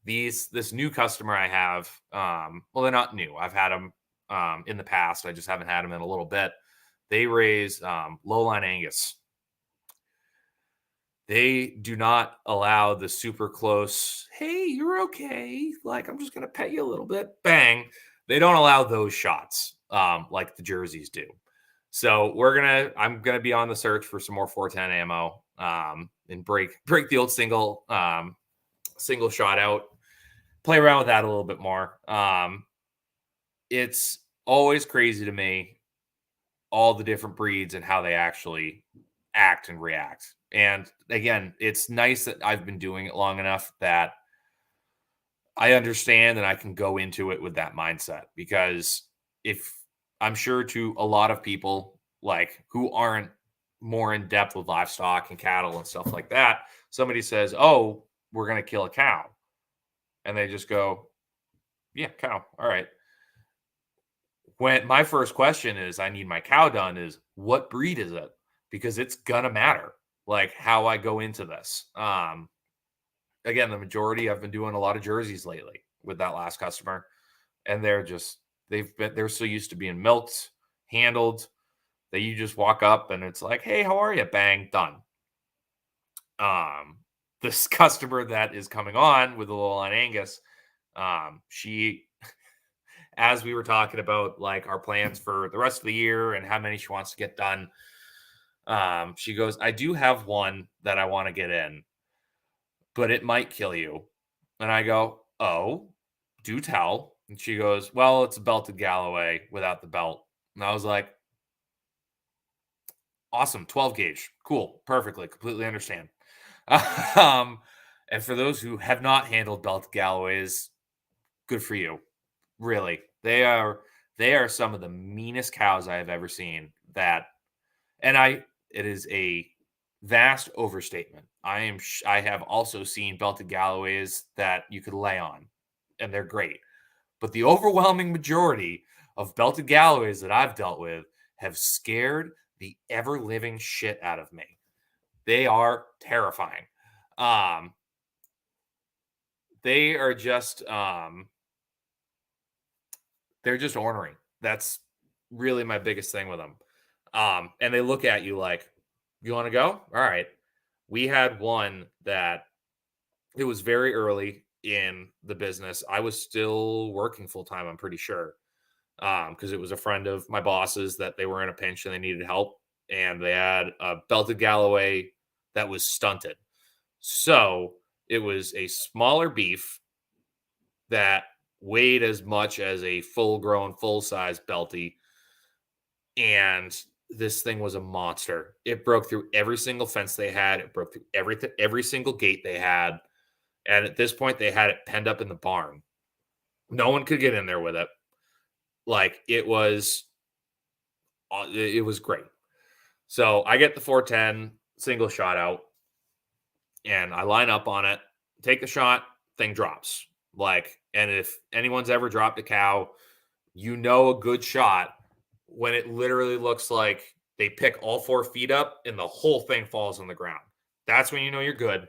This new customer I have, well, they're not new. I've had them in the past. I just haven't had them in a little bit. They raise lowline Angus. They do not allow the super close, hey, you're okay. Like, I'm just going to pet you a little bit. Bang. They don't allow those shots like the jerseys do. So I'm going to be on the search for some more 410 ammo and break the old single shot out, play around with that a little bit more. It's always crazy to me, all the different breeds and how they actually act and react. And again, it's nice that I've been doing it long enough that I understand and I can go into it with that mindset, because if I'm sure to a lot of people like who aren't more in depth with livestock and cattle and stuff like that, somebody says, oh, we're going to kill a cow. And they just go, yeah, cow. All right. When my first question is, I need my cow done, is what breed is it? Because it's going to matter, like how I go into this. Again, the majority, I've been doing a lot of jerseys lately with that last customer, and they're so used to being milked, handled, that you just walk up and it's like, hey, how are you? Bang, done. This customer that is coming on with the lowline Angus, she, as we were talking about like our plans for the rest of the year and how many she wants to get done, she goes, I do have one that I want to get in, but it might kill you. And I go, oh, do tell. And she goes, well, it's a belted Galloway without the belt. And I was like, awesome, 12 gauge. Cool, perfectly, completely understand. And for those who have not handled belted Galloways, good for you. Really. They are some of the meanest cows I have ever seen. It is a vast overstatement. I have also seen belted Galloways that you could lay on, and they're great. But the overwhelming majority of belted Galloways that I've dealt with have scared the ever-living shit out of me. They are terrifying. They are just they're just ornery. That's really my biggest thing with them. And they look at you like, you want to go? All right. We had one that it was very early in the business. I was still working full time, I'm pretty sure. Because it was a friend of my boss's that they were in a pinch and they needed help. And they had a belted Galloway that was stunted. So it was a smaller beef that weighed as much as a full-grown, full-size Belty. And this thing was a monster. It broke through every single fence they had. It broke through every single gate they had. And at this point, they had it penned up in the barn. No one could get in there with it. Like, it was great. So I get the 410 single shot out, and I line up on it, take the shot, thing drops. Like, and if anyone's ever dropped a cow, you know a good shot when it literally looks like they pick all 4 feet up and the whole thing falls on the ground. That's when you know you're good,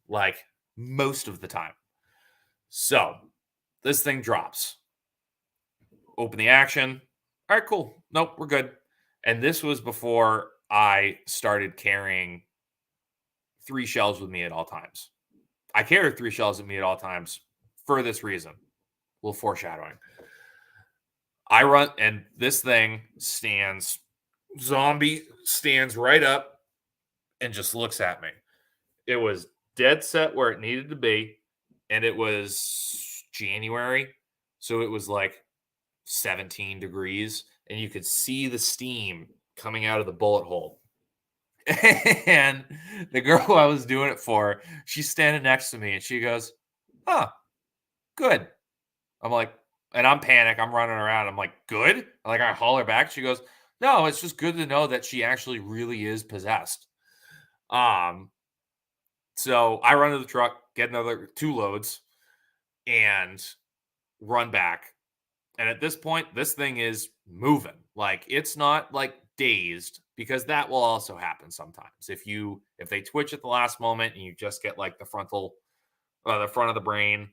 like most of the time. So this thing drops. Open the action. All right, cool. Nope, we're good. And this was before I started carrying 3 shells with me at all times. I carry 3 shells with me at all times for this reason. A little foreshadowing. I run, and this thing stands right up and just looks at me. It was dead set where it needed to be, and it was January, so it was like 17 degrees, and you could see the steam coming out of the bullet hole. And the girl who I was doing it for, she's standing next to me, and she goes, "Huh, good." I'm like, and I'm panicked. I'm running around. I'm like, "Good?" Like, I holler back. She goes, "No, it's just good to know that she actually really is possessed." So I run to the truck, get another 2 loads, and run back. And at this point, this thing is moving. Like, it's not like dazed, because that will also happen sometimes. If they twitch at the last moment and you just get like the front of the brain,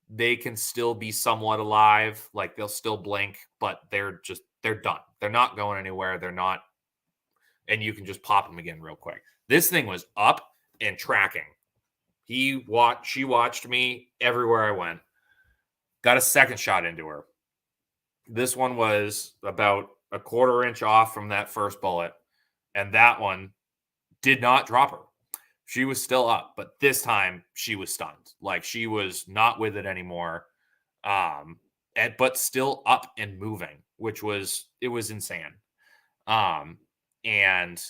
they can still be somewhat alive. Like, they'll still blink, but they're done. They're not going anywhere. They're not, and you can just pop them again real quick. This thing was up and tracking. She watched me everywhere I went. Got a second shot into her. This one was about a 1/4 inch off from that first bullet, and that one did not drop her. She was still up, but this time she was stunned. Like, she was not with it anymore, but still up and moving, which was insane. And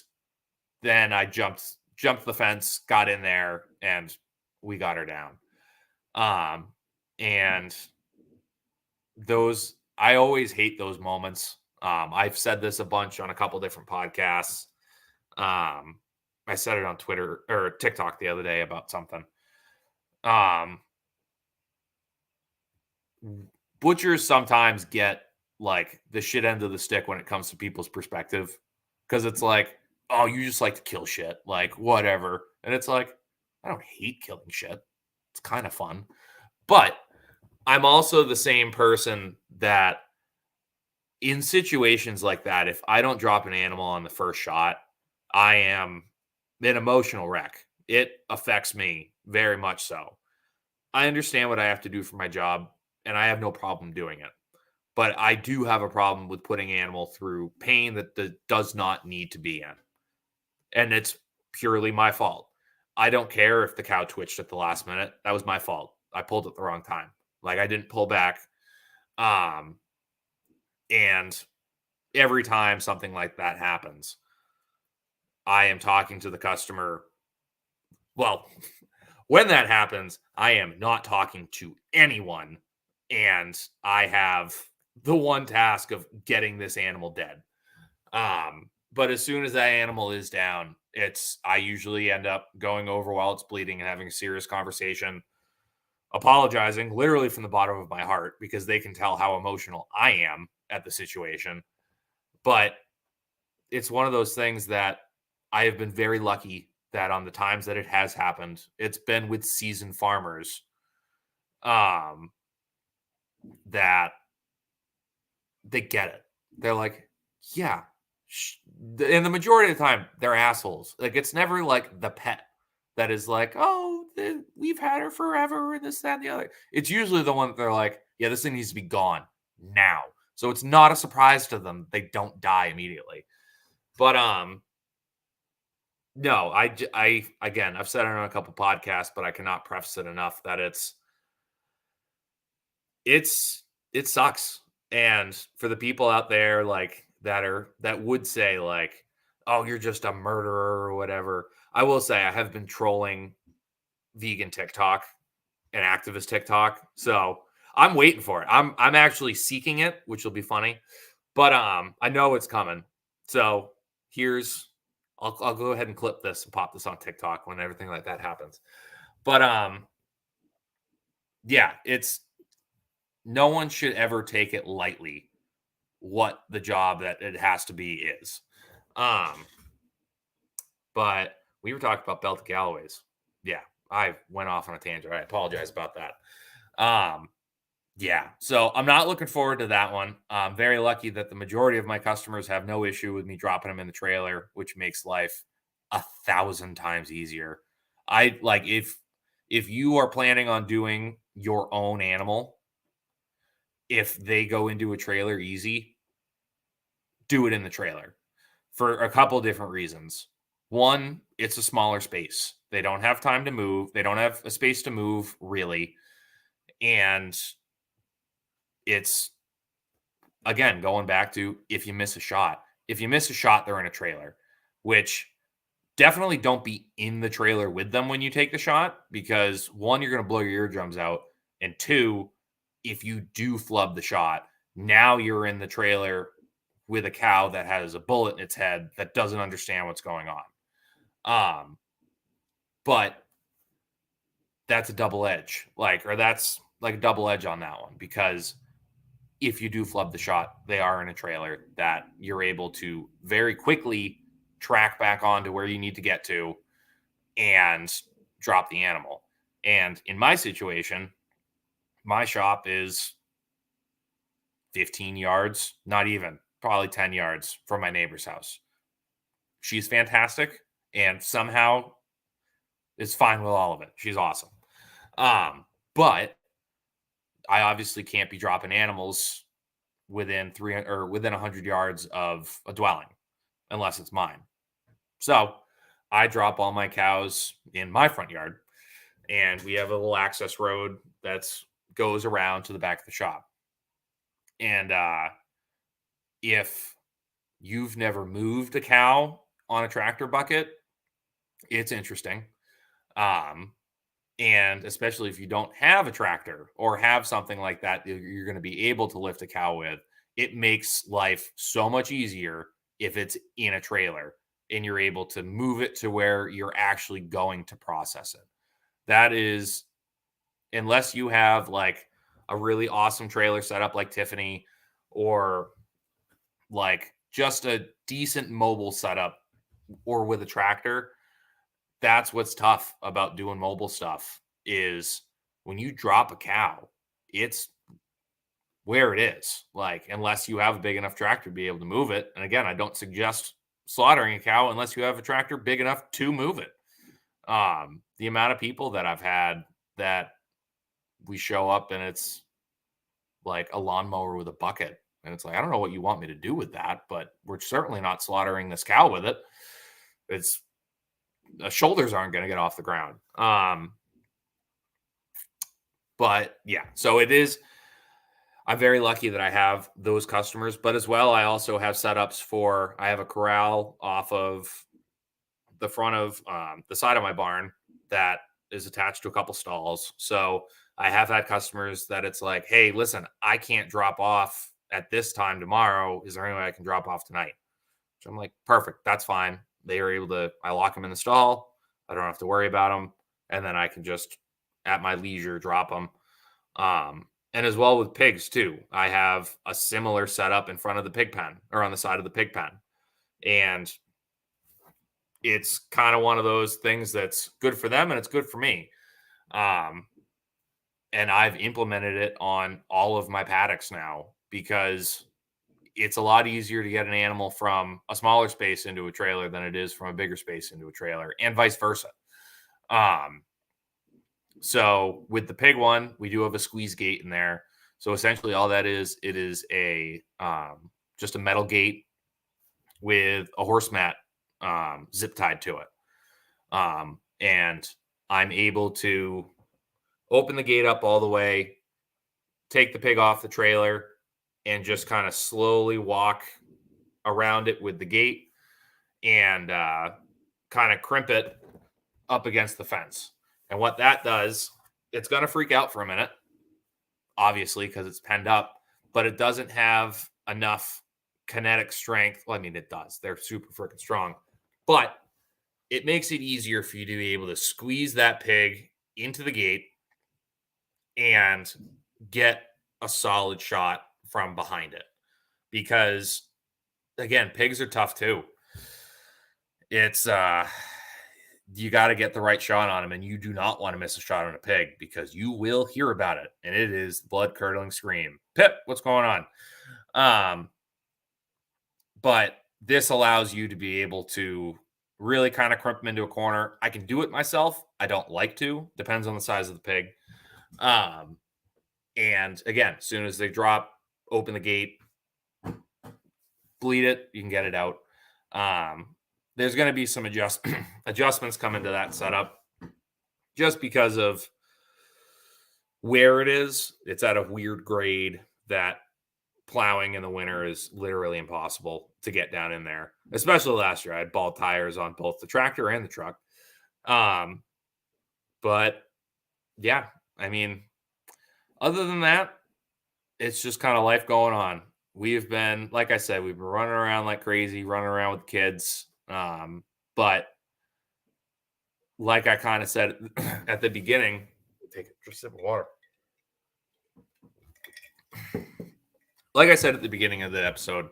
then I jumped the fence, got in there, and we got her down. And I always hate those moments. I've said this a bunch on a couple different podcasts. I said it on Twitter or TikTok the other day about something. Butchers sometimes get like the shit end of the stick when it comes to people's perspective, because it's like, oh, you just like to kill shit, like whatever. And it's like, I don't hate killing shit. It's kind of fun. But I'm also the same person that in situations like that, if I don't drop an animal on the first shot, I am an emotional wreck. It affects me very much so. I understand what I have to do for my job, and I have no problem doing it. But I do have a problem with putting an animal through pain that does not need to be in. And it's purely my fault. I don't care if the cow twitched at the last minute. That was my fault. I pulled at the wrong time. Like, I didn't pull back. And every time something like that happens, I am talking to the customer. Well, when that happens, I am not talking to anyone. And I have the one task of getting this animal dead. But as soon as that animal is down, I usually end up going over while it's bleeding and having a serious conversation, apologizing literally from the bottom of my heart, because they can tell how emotional I am. at the situation. But it's one of those things that I have been very lucky that on the times that it has happened, it's been with seasoned farmers um, that they get it. They're like, yeah. And the majority of the time, they're assholes. Like, it's never like the pet that is like, oh, we've had her forever and this, that, and the other. It's usually the one that they're like, yeah, this thing needs to be gone now. So it's not a surprise to them. They don't die immediately. But no, again, I've said it on a couple podcasts, but I cannot preface it enough that it sucks. And for the people out there like that would say like, oh, you're just a murderer or whatever. I will say I have been trolling vegan TikTok and activist TikTok. So I'm waiting for it. I'm actually seeking it, which will be funny. But I know it's coming. So here's I'll go ahead and clip this and pop this on TikTok when everything like that happens. But yeah, it's no one should ever take it lightly what the job that it has to be is. But we were talking about Belt Galloways. Yeah, I went off on a tangent. I apologize about that. Yeah, so I'm not looking forward to that one. I'm very lucky that the majority of my customers have no issue with me dropping them in the trailer, which makes life 1,000 times easier. I like if you are planning on doing your own animal, if they go into a trailer easy, do it in the trailer for a couple different reasons. One, it's a smaller space. They don't have time to move. They don't have a space to move really. And it's again going back to if you miss a shot. If you miss a shot, they're in a trailer, which definitely don't be in the trailer with them when you take the shot because one, you're going to blow your eardrums out. And two, if you do flub the shot, now you're in the trailer with a cow that has a bullet in its head that doesn't understand what's going on. But that's a double edge, that's like a double edge on that one because if you do flub the shot, they are in a trailer that you're able to very quickly track back on to where you need to get to and drop the animal. And in my situation, my shop is 15 yards, not even, probably 10 yards from my neighbor's house. She's fantastic and somehow is fine with all of it. She's awesome. But I obviously can't be dropping animals within 300 or within 100 yards of a dwelling unless it's mine. So I drop all my cows in my front yard and we have a little access road that's goes around to the back of the shop. And if you've never moved a cow on a tractor bucket, it's interesting. And especially if you don't have a tractor or have something like that you're going to be able to lift a cow with, it makes life so much easier if it's in a trailer and you're able to move it to where you're actually going to process it. That is, unless you have like a really awesome trailer setup like Tiffany or like just a decent mobile setup or with a tractor, that's what's tough about doing mobile stuff is when you drop a cow, it's where it is. Like, unless you have a big enough tractor to be able to move it. And again, I don't suggest slaughtering a cow unless you have a tractor big enough to move it. The amount of people that I've had that we show up and it's like a lawnmower with a bucket. And it's like, I don't know what you want me to do with that, but we're certainly not slaughtering this cow with it. It's the shoulders aren't going to get off the ground. But yeah, so it is. I'm very lucky that I have those customers, but as well, I also have setups for, I have a corral off of the front of the side of my barn that is attached to a couple stalls. So I have had customers that it's like, hey, listen, I can't drop off at this time tomorrow. Is there any way I can drop off tonight? So I'm like, perfect. That's fine. They are able to, I lock them in the stall. I don't have to worry about them. And then I can just at my leisure drop them. And as well with pigs too. I have a similar setup in front of the pig pen or on the side of the pig pen. And it's kind of one of those things that's good for them and it's good for me. Um, and I've implemented it on all of my paddocks now because it's a lot easier to get an animal from a smaller space into a trailer than it is from a bigger space into a trailer, and vice versa. So with the pig one, we do have a squeeze gate in there. So essentially, all that is, it is a just a metal gate with a horse mat zip tied to it, and I'm able to open the gate up all the way, take the pig off the trailer, and just kind of slowly walk around it with the gate and kind of crimp it up against the fence. And what that does, it's going to freak out for a minute, obviously, because it's penned up, but it doesn't have enough kinetic strength. Well, I mean, it does. They're super freaking strong, but it makes it easier for you to be able to squeeze that pig into the gate and get a solid shot from behind it. Because, again, pigs are tough too. It's you got to get the right shot on them, and you do not want to miss a shot on a pig because you will hear about it, and it is blood curdling scream. Pip, what's going on? But this allows you to be able to really kind of crimp them into a corner. I can do it myself. I don't like to. Depends on the size of the pig. And again, as soon as they drop, open the gate, bleed it, you can get it out. There's going to be some adjustments coming to that setup just because of where it is. It's at a weird grade that plowing in the winter is literally impossible to get down in there, especially last year. I had bald tires on both the tractor and the truck. But yeah, I mean, other than that, it's just kind of life going on. We've been, like I said, we've been running around like crazy, running around with kids. But like I kind of said at the beginning, take just a sip of water. Like I said at the beginning of the episode,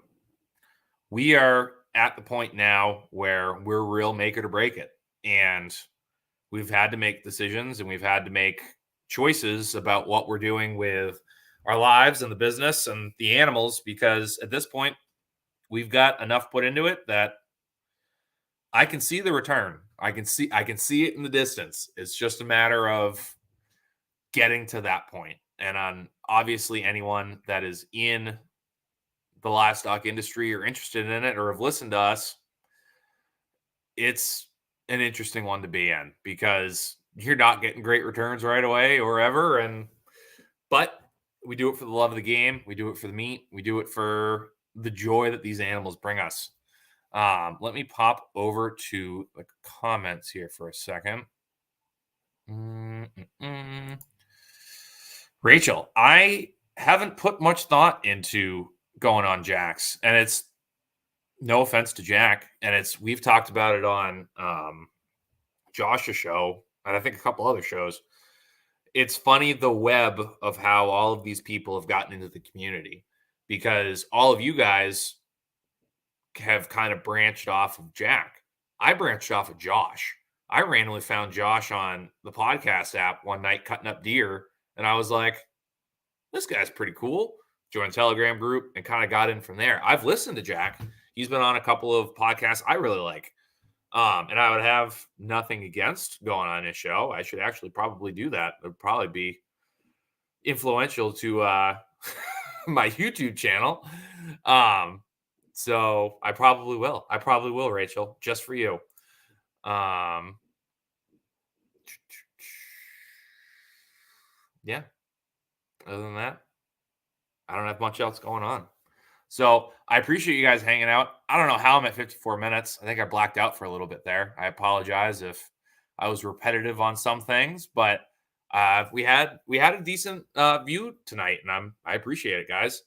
we are at the point now where we're real make it or break it. And we've had to make decisions and we've had to make choices about what we're doing with our lives and the business and the animals, because at this point, we've got enough put into it that I can see the return. I can see it in the distance. It's just a matter of getting to that point. And on obviously anyone that is in the livestock industry or interested in it or have listened to us, it's an interesting one to be in because you're not getting great returns right away or ever. But we do it for the love of the game. We do it for the meat. We do it for the joy that these animals bring us. Let me pop over to the comments here for a second. Rachel, I haven't put much thought into going on Jack's, and it's no offense to Jack, and we've talked about it on Josh's show, and I think a couple other shows. It's funny the web of how all of these people have gotten into the community, because all of you guys have kind of branched off of Jack. I branched off of Josh. I randomly found Josh on the podcast app one night cutting up deer, and I was like, this guy's pretty cool. Joined a Telegram group and kind of got in from there. I've listened to Jack. He's been on a couple of podcasts I really like. And I would have nothing against going on his show. I should actually probably do that. It would probably be influential to my YouTube channel. So I probably will. I probably will, Rachel, just for you. Yeah. Other than that, I don't have much else going on. So I appreciate you guys hanging out. I don't know how I'm at 54 minutes. I think I blacked out for a little bit there. I apologize if I was repetitive on some things, but we had a decent view tonight, and I appreciate it, guys.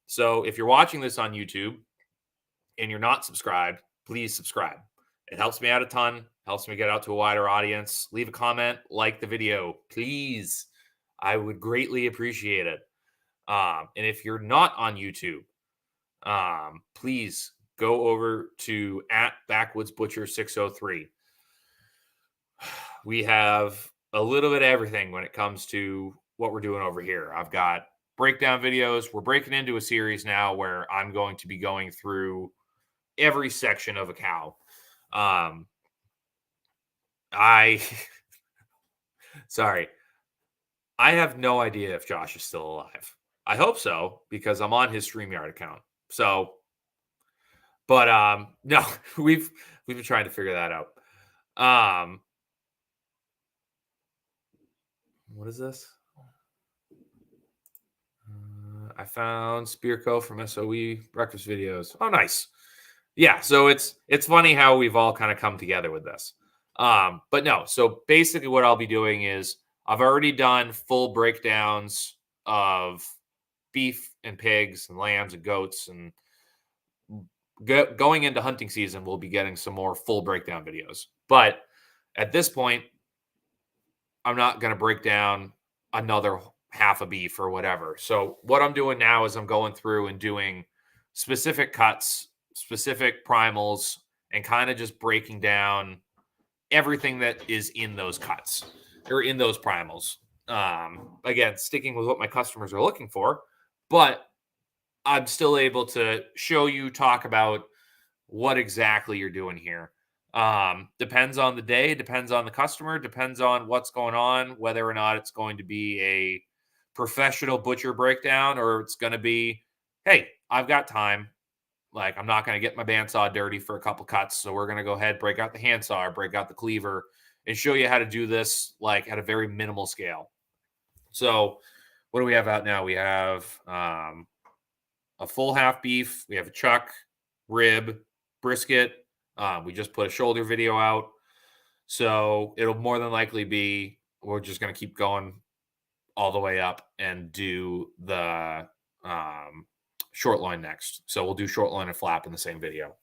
So if you're watching this on YouTube and you're not subscribed, please subscribe. It helps me out a ton. Helps me get out to a wider audience. Leave a comment, like the video, please. I would greatly appreciate it. And if you're not on YouTube, please go over to at Backwoods Butcher 603. We have a little bit of everything when it comes to what we're doing over here. I've got breakdown videos. We're breaking into a series now where I'm going to be going through every section of a cow. I sorry. I have no idea if Josh is still alive. I hope so because I'm on his StreamYard account. So, but no, we've been trying to figure that out. What is this? I found Spearco from SOE breakfast videos. Oh, nice. Yeah, so it's funny how we've all kind of come together with this. But no, so basically what I'll be doing is I've already done full breakdowns of beef and pigs and lambs and goats, and going into hunting season, we'll be getting some more full breakdown videos. But at this point, I'm not going to break down another half a beef or whatever. So what I'm doing now is I'm going through and doing specific cuts, specific primals, and kind of just breaking down everything that is in those cuts or in those primals. Again, sticking with what my customers are looking for, but I'm still able to show you, talk about what exactly you're doing here. Depends on the day, depends on the customer, depends on what's going on, whether or not it's going to be a professional butcher breakdown or it's going to be, hey, I've got time. Like, I'm not going to get my bandsaw dirty for a couple cuts. So we're going to go ahead, break out the handsaw or break out the cleaver and show you how to do this like at a very minimal scale. So what do we have out now? We have a full half beef. We have a chuck, rib, brisket. We just put a shoulder video out. So it'll more than likely be, we're just going to keep going all the way up and do the short loin next. So we'll do short loin and flap in the same video.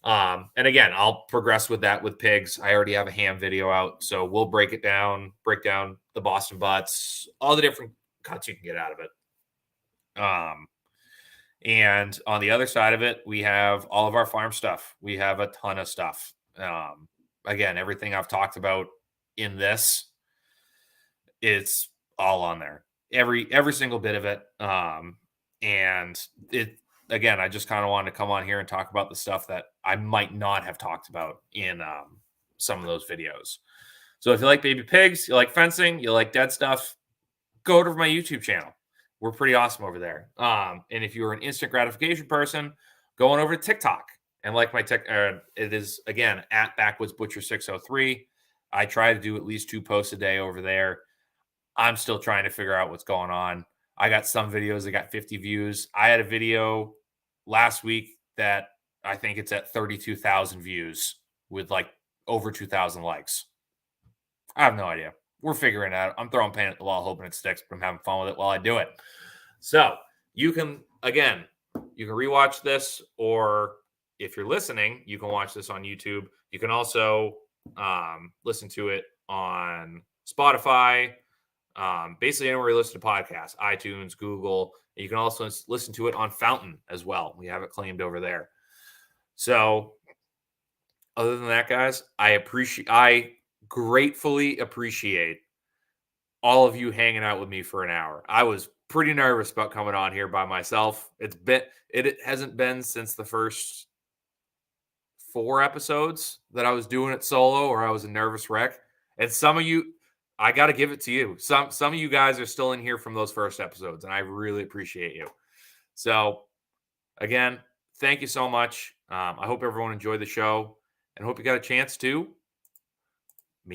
And again, I'll progress with that with pigs. I already have a ham video out. So we'll break down the Boston butts, all the different cuts you can get out of it. And on the other side of it, we have all of our farm stuff. We have a ton of stuff. Again, everything I've talked about in this, it's all on there. Every single bit of it. And it, again, I just kind of wanted to come on here and talk about the stuff that I might not have talked about in some of those videos. So if you like baby pigs, you like fencing, you like dead stuff, go to my YouTube channel. We're pretty awesome over there. And if you're an instant gratification person, going over to TikTok and like my it is again at Backwoods Butcher 603. I try to do at least 2 posts a day over there. I'm still trying to figure out what's going on. I got some videos that got 50 views. I had a video last week that I think it's at 32,000 views with like over 2,000 likes. I have no idea. We're figuring it out. I'm throwing paint at the wall, hoping it sticks, but I'm having fun with it while I do it. So you can rewatch this, or if you're listening, you can watch this on YouTube. You can also listen to it on Spotify, basically anywhere you listen to podcasts, iTunes, Google. You can also listen to it on Fountain as well. We have it claimed over there. So other than that, guys, I gratefully appreciate all of you hanging out with me for an hour. I was pretty nervous about coming on here by myself. It hasn't been since the first 4 episodes that I was doing it solo, or I was a nervous wreck. And some of you, I got to give it to you. Some of you guys are still in here from those first episodes, and I really appreciate you. So again, thank you so much. I hope everyone enjoyed the show, and hope you got a chance to